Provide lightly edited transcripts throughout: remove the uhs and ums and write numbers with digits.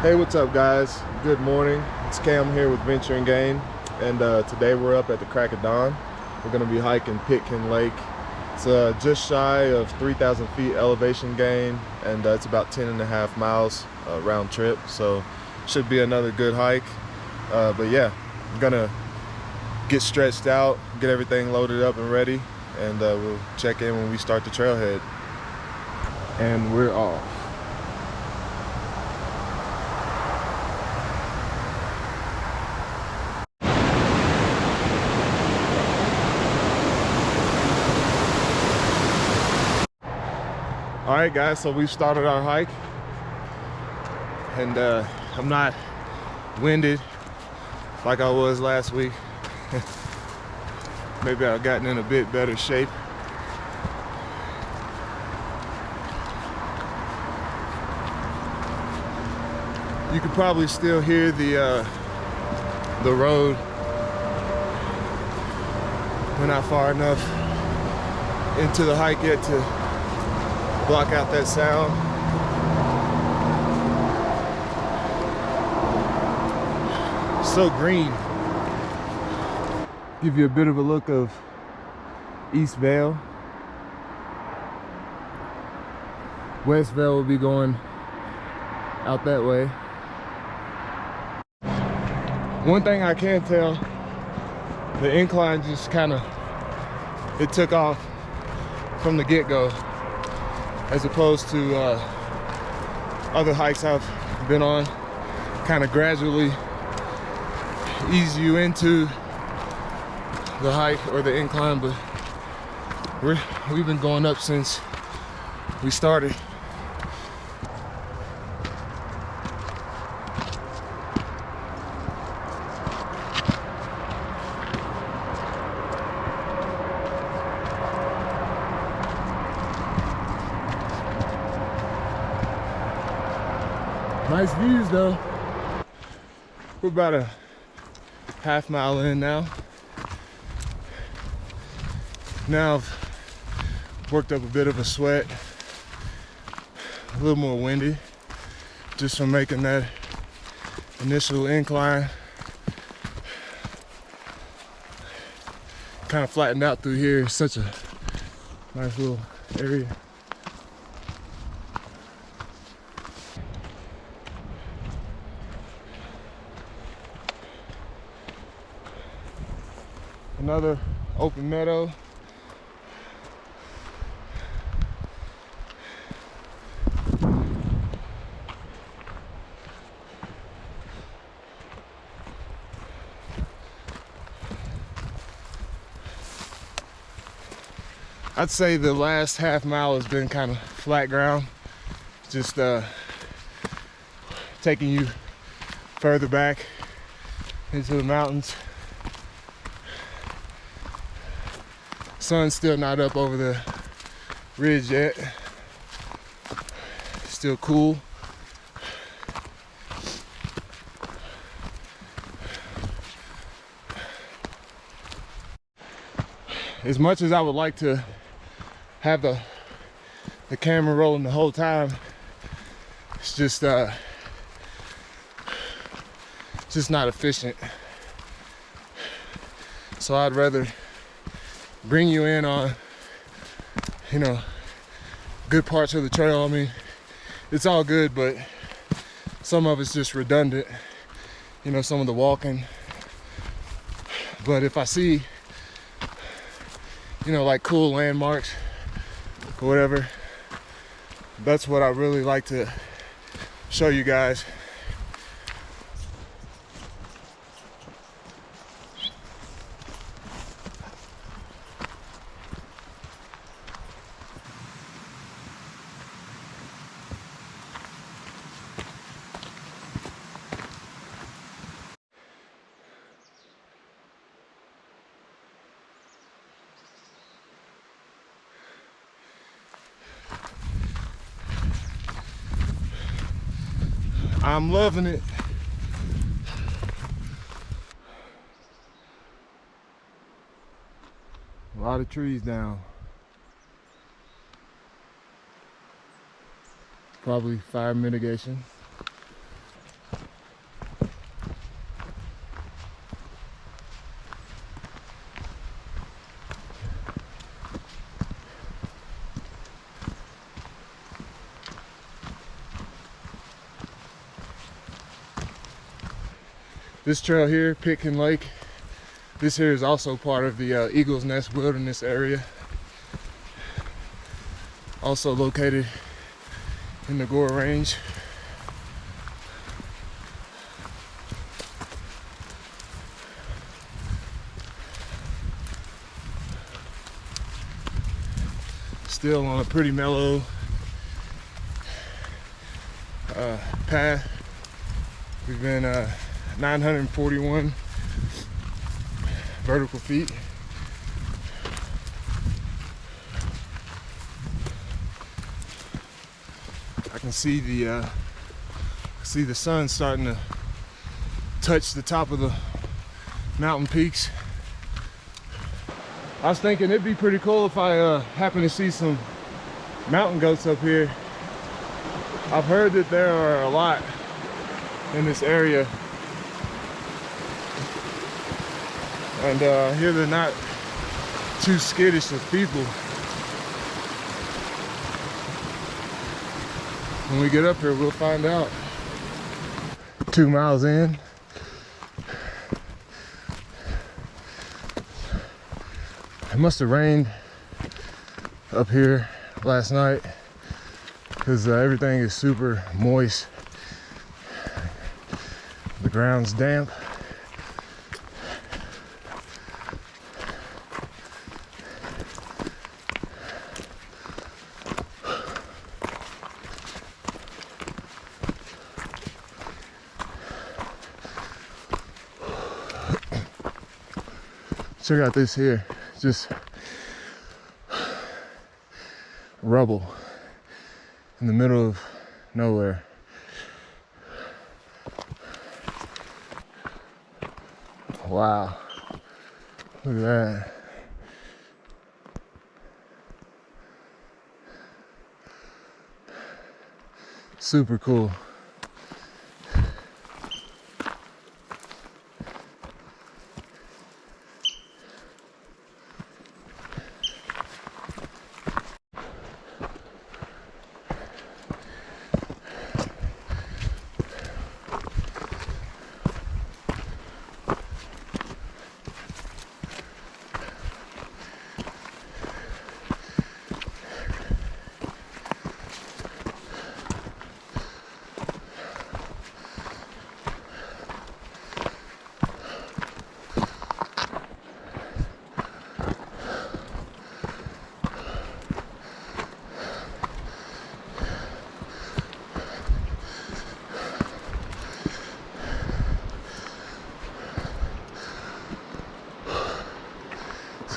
Hey, what's up guys? Good morning. It's Cam here with Venture and Gain, and today we're up at the crack of dawn. We're going to be hiking Pitkin Lake. It's just shy of 3,000 feet elevation gain, and it's about 10.5 miles round trip, so should be another good hike. But yeah, I'm gonna get stretched out, get everything loaded up and ready, and we'll check in when we start the trailhead. And we're off. All right guys, so we've started our hike, and I'm not winded like I was last week. Maybe I've gotten in a bit better shape. You can probably still hear the road. We're not far enough into the hike yet to block out that sound. So green. Give you a bit of a look of East Vale. West Vale will be going out that way. One thing I can tell, the incline just it took off from the get-go, as opposed to other hikes I've been on. Kind of gradually ease you into the hike or the incline, but we've been going up since we started. Nice views though. We're about a half mile in now. Now I've worked up a bit of a sweat, a little more windy, just from making that initial incline. Kind of flattened out through here. It's such a nice little area. Another open meadow. I'd say the last half mile has been kind of flat ground, just taking you further back into the mountains. Sun's still not up over the ridge yet. Still cool. As much as I would like to have the camera rolling the whole time, it's just not efficient. So I'd rather bring you in on, good parts of the trail. I mean, it's all good, but some of it's just redundant, some of the walking. But if I see, like cool landmarks or whatever, that's what I really like to show you guys. I'm loving it. A lot of trees down. Probably fire mitigation. This trail here, Pitkin Lake, this here is also part of the Eagle's Nest Wilderness area. Also located in the Gore Range. Still on a pretty mellow path. We've been 941 vertical feet. I can see the sun starting to touch the top of the mountain peaks. I was thinking it'd be pretty cool if I happen to see some mountain goats up here. I've heard that there are a lot in this area, and here they're not too skittish of people. When we get up here, we'll find out. 2 miles in. It must have rained up here last night because everything is super moist. The ground's damp. Check out this here, just rubble in the middle of nowhere. Wow, look at that. Super cool.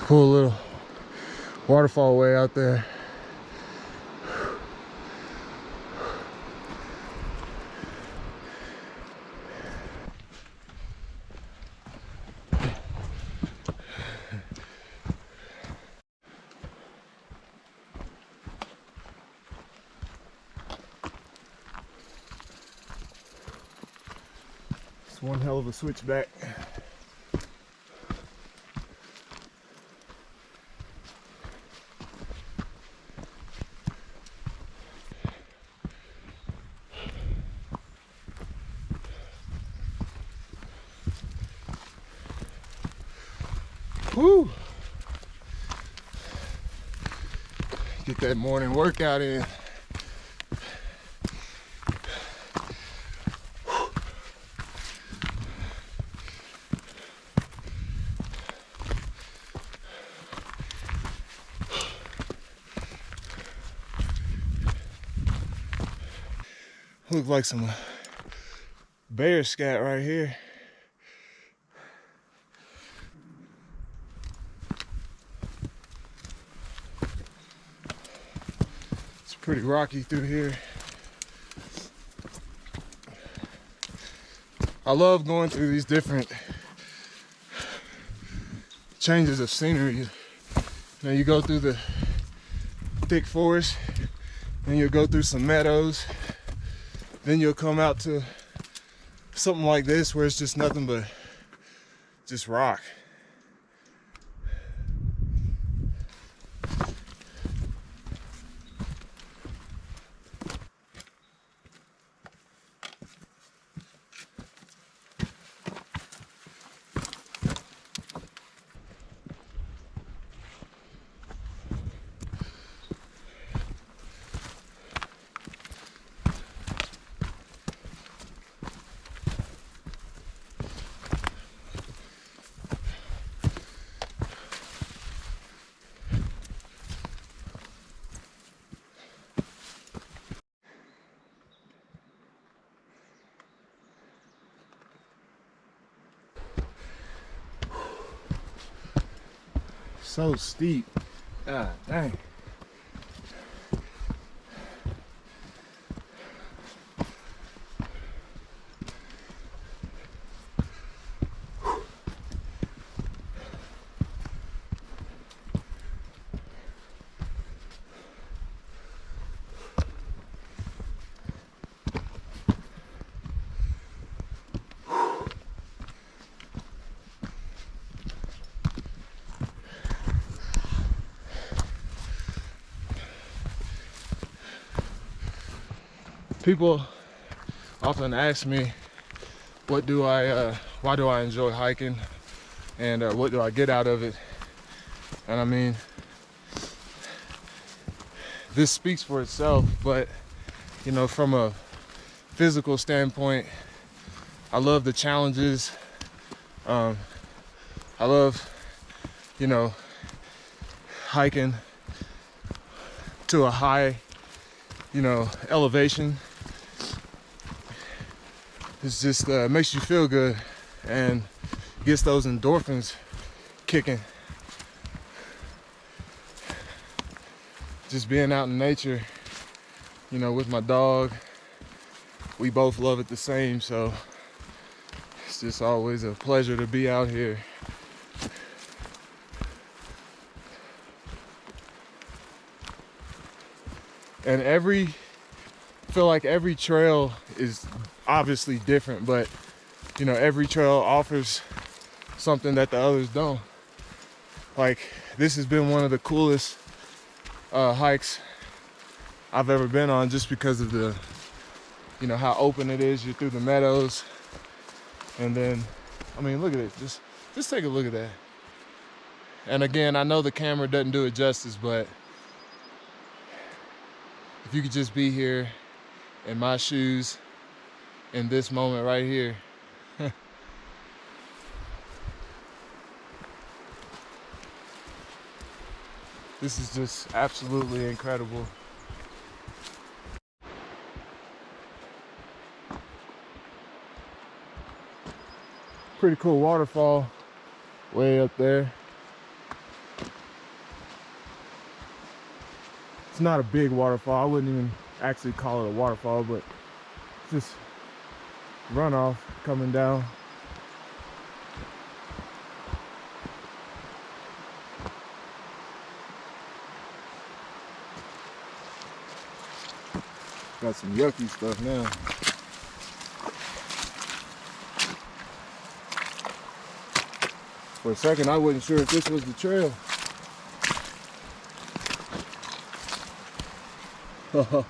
Cool little waterfall way out there. It's one hell of a switchback. Woo! Get that morning workout in. Look like some bear scat right here. Pretty rocky through here. I love going through these different changes of scenery. Now you go through the thick forest, then you'll go through some meadows, then you'll come out to something like this where it's just nothing but just rock. so steep. God dang. People often ask me, why do I enjoy hiking, and what do I get out of it? And I mean, this speaks for itself, but you know, from a physical standpoint, I love the challenges. I love, you know, hiking to a high, you know, elevation. It's just makes you feel good and gets those endorphins kicking. Just being out in nature, you know, with my dog, we both love it the same, so it's just always a pleasure to be out here. And I feel like every trail is obviously different, but you know, every trail offers something that the others don't. Like, this has been one of the coolest hikes I've ever been on, just because of the, you know, how open it is. You're through the meadows, and then, I mean, look at it. Just take a look at that. And again, I know the camera doesn't do it justice, but if you could just be here in my shoes in this moment right here. This is just absolutely incredible. Pretty cool waterfall way up there. It's not a big waterfall. I wouldn't even actually call it a waterfall, but just runoff coming down. Got some yucky stuff now. For a second, I wasn't sure if this was the trail. That's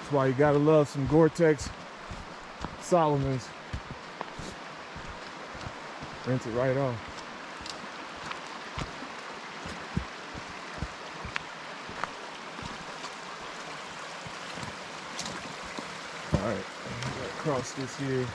why you gotta love some Gore-Tex Salomons. Rinse it right off. All right, cross this here.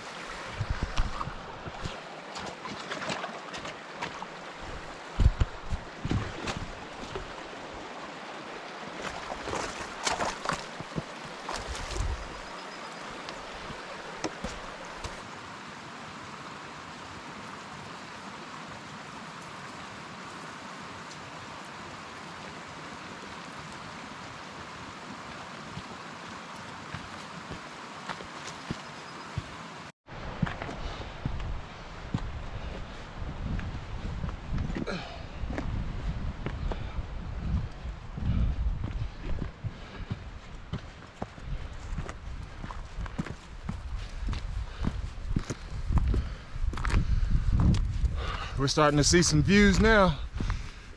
We're starting to see some views now.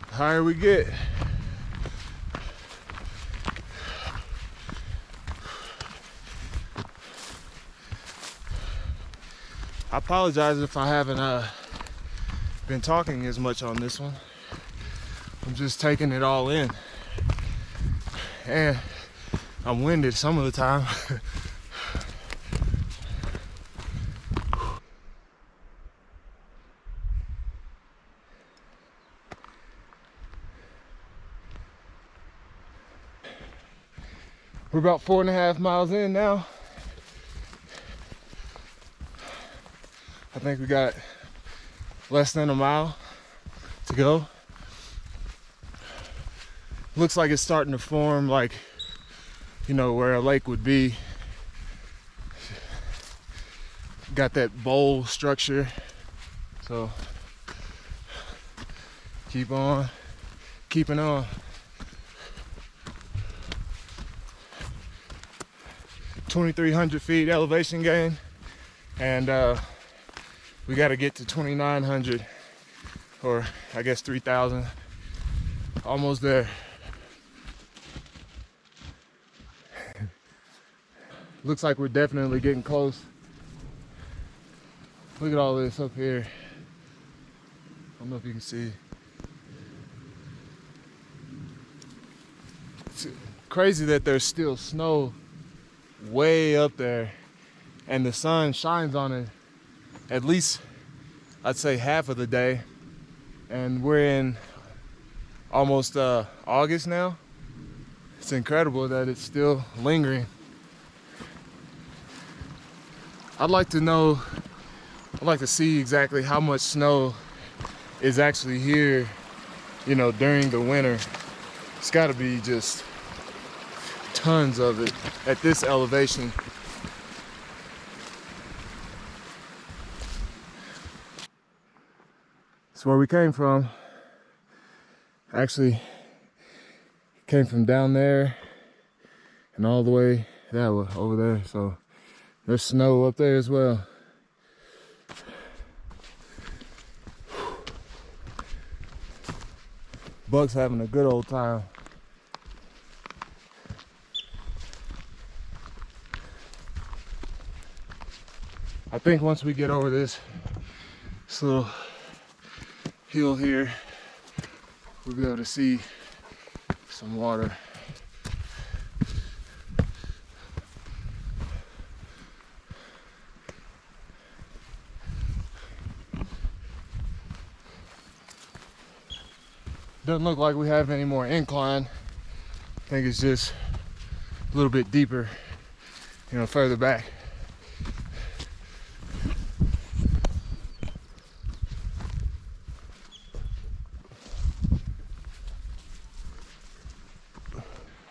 The higher we get. I apologize if I haven't been talking as much on this one. I'm just taking it all in. And I'm winded some of the time. We're about 4.5 miles in now. I think we got less than a mile to go. Looks like it's starting to form, like, you know, where a lake would be. Got that bowl structure. So keep on keeping on. 2,300 feet elevation gain, and we got to get to 2,900, or I guess 3,000. Almost there. Looks like we're definitely getting close. Look at all this up here. I don't know if you can see. It's crazy that there's still snow way up there and the sun shines on it at least, I'd say, half of the day, and we're in almost August now. It's incredible that it's still lingering. I'd like to see exactly how much snow is actually here, you know, during the winter. It's got to be just tons of it at this elevation. It's where we came from. Actually came from down there and all the way that way over there. So there's snow up there as well. Buck's having a good old time. I think once we get over this little hill here, we'll be able to see some water. Doesn't look like we have any more incline. I think it's just a little bit deeper, you know, further back.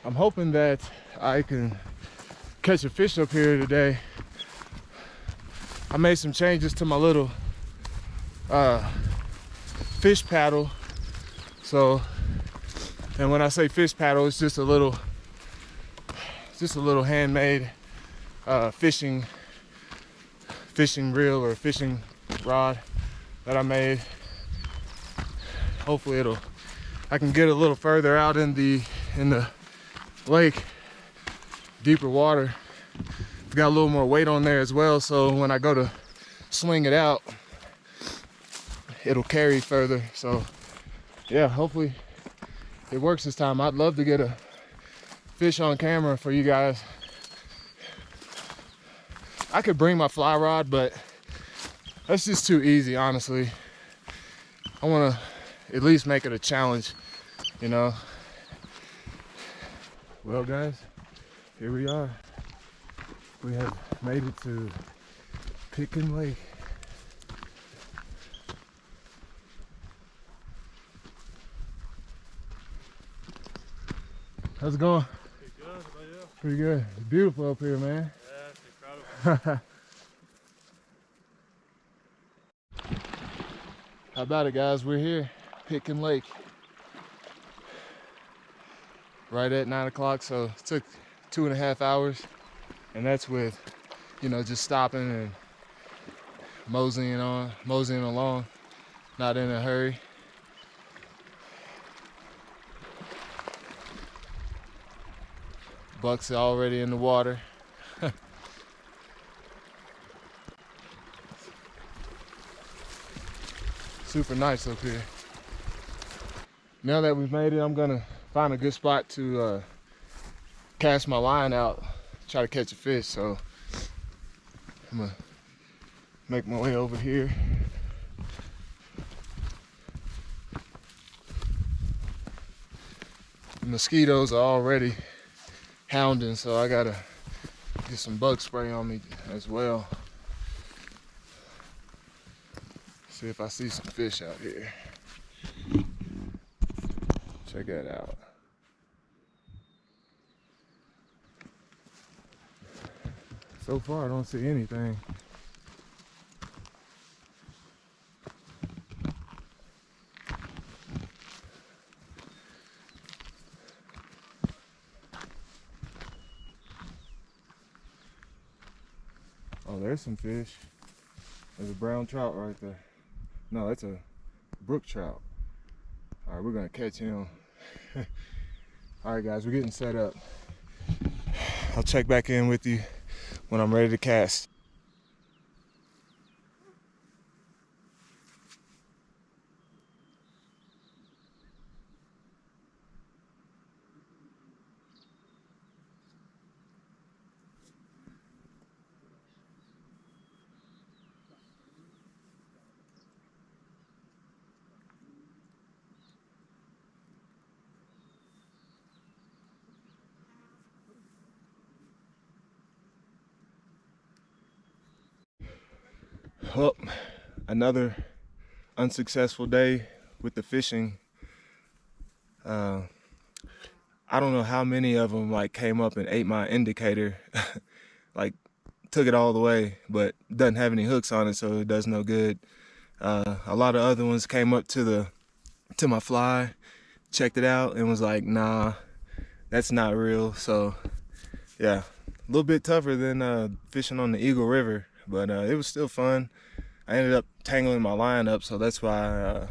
I'm hoping that I can catch a fish up here today. I made some changes to my little fish paddle. So, and when I say fish paddle, it's just a little handmade fishing reel or fishing rod that I made. Hopefully I can get a little further out in the lake, deeper water. It's got a little more weight on there as well, so when I go to sling it out, it'll carry further. So yeah, hopefully it works this time. I'd love to get a fish on camera for you guys. I could bring my fly rod, but that's just too easy, honestly. I want to at least make it a challenge, you know. Well, guys, here we are. We have made it to Pitkin Lake. How's it going? Pretty good. How about you? Pretty good. It's beautiful up here, man. Yeah, it's incredible. How about it, guys? We're here, Pitkin Lake. Right at 9 o'clock, so it took 2.5 hours. And that's with, you know, just stopping and moseying along, not in a hurry. Buck's already in the water. Super nice up here. Now that we've made it, I'm gonna find a good spot to cast my line out, try to catch a fish. So I'm gonna make my way over here. The mosquitoes are already hounding, so I gotta get some bug spray on me as well. See if I see some fish out here. Check that out. So far, I don't see anything. Oh, there's some fish. There's a brown trout right there. No, that's a brook trout. All right, we're gonna catch him. All right, guys, we're getting set up. I'll check back in with you when I'm ready to cast. Well, another unsuccessful day with the fishing. I don't know how many of them like came up and ate my indicator, like took it all the way, but doesn't have any hooks on it, so it does no good. A lot of other ones came up to my fly, checked it out, and was like, nah, that's not real. So yeah, a little bit tougher than fishing on the Eagle River, but it was still fun. I ended up tangling my line up, so that's why I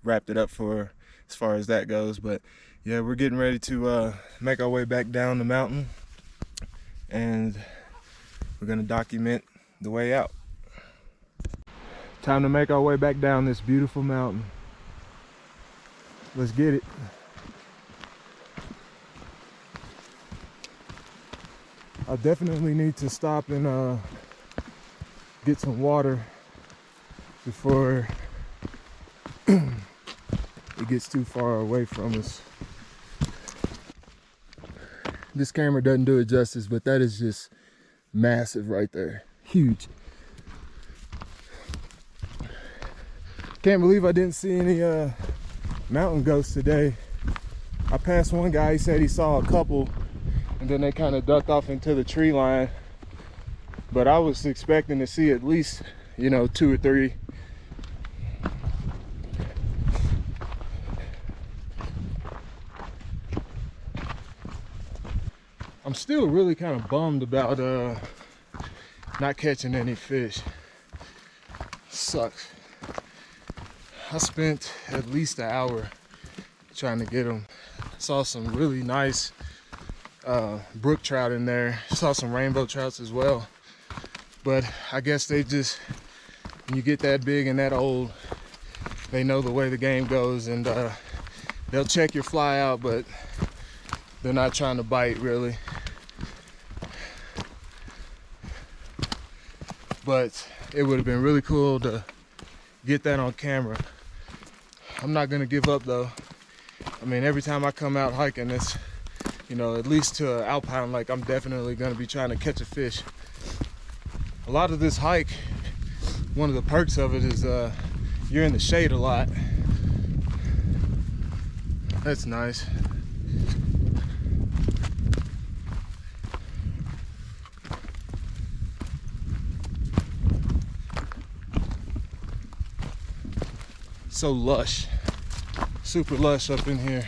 wrapped it up for as far as that goes. But yeah, we're getting ready to make our way back down the mountain, and we're gonna document the way out. Time to make our way back down this beautiful mountain. Let's get it. I definitely need to stop and get some water before it gets too far away from us. This camera doesn't do it justice, but that is just massive right there. Huge. Can't believe I didn't see any mountain goats today. I passed one guy, he said he saw a couple, and then they kind of ducked off into the tree line. But I was expecting to see at least, you know, 2 or 3. I'm still really kind of bummed about not catching any fish. Sucks. I spent at least an hour trying to get them. Saw some really nice brook trout in there. Saw some rainbow trouts as well. But I guess they just, when you get that big and that old, they know the way the game goes, and they'll check your fly out, but they're not trying to bite really. But it would have been really cool to get that on camera. I'm not gonna give up though. I mean, every time I come out hiking, it's, you know, at least to an alpine lake, I'm definitely gonna be trying to catch a fish. A lot of this hike, one of the perks of it is you're in the shade a lot. That's nice. So lush, super lush up in here.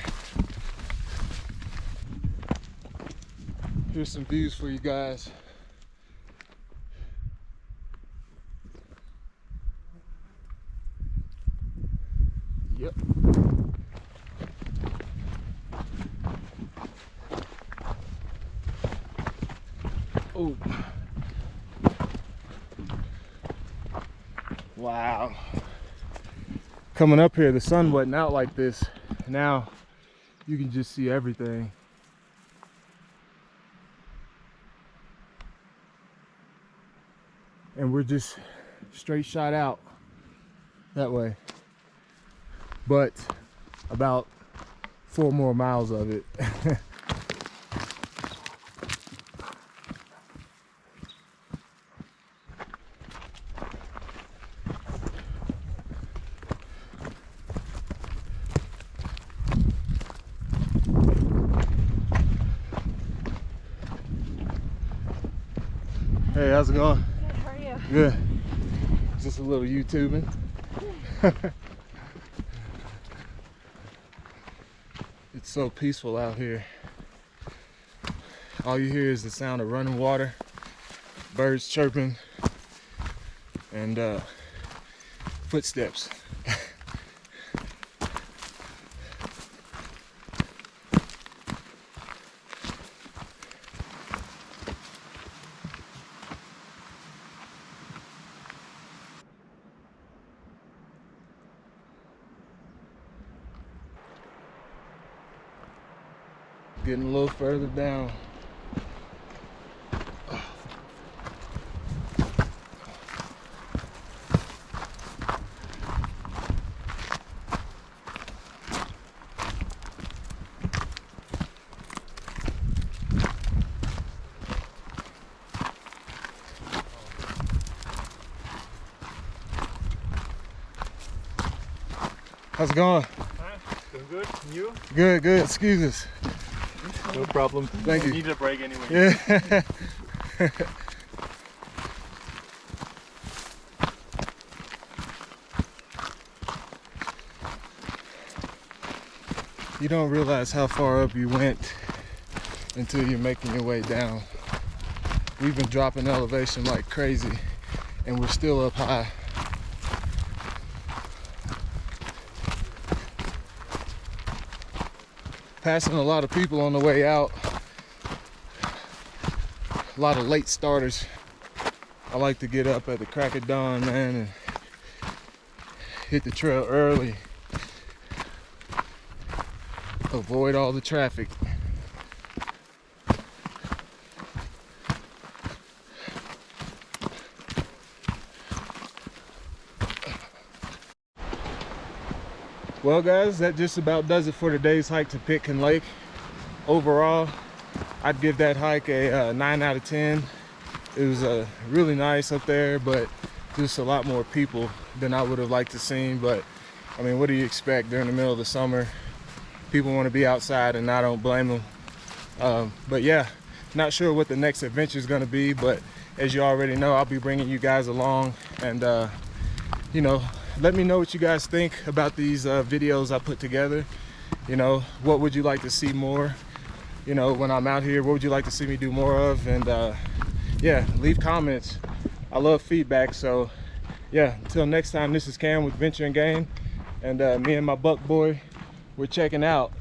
Here's some views for you guys. Yep. Oh. Wow. Coming up here, the sun wasn't out like this. Now you can just see everything. And we're just straight shot out that way. But about 4 more miles of it. Hey, how's it going? Good, how are you? Good. Just a little YouTubing. It's so peaceful out here. All you hear is the sound of running water, birds chirping, and footsteps. Getting a little further down. How's it going? Hi, doing good. And you? Good, good. Excuse us. No problem. Thank you. Need a break anyway. Yeah. You don't realize how far up you went until you're making your way down. We've been dropping elevation like crazy, and we're still up high. Passing a lot of people on the way out. A lot of late starters. I like to get up at the crack of dawn, man, and hit the trail early. Avoid all the traffic. Well guys, that just about does it for today's hike to Pitkin Lake. Overall, I'd give that hike a 9 out of 10. It was really nice up there, but just a lot more people than I would have liked to see. But I mean, what do you expect during the middle of the summer? People want to be outside, and I don't blame them. But yeah, not sure what the next adventure is going to be, but as you already know, I'll be bringing you guys along, and you know, let me know what you guys think about these videos I put together. You know, what would you like to see more? You know, when I'm out here, what would you like to see me do more of? And yeah, leave comments. I love feedback. So yeah, until next time, this is Cam with Venture and Gain, and me and my buck boy, we're checking out.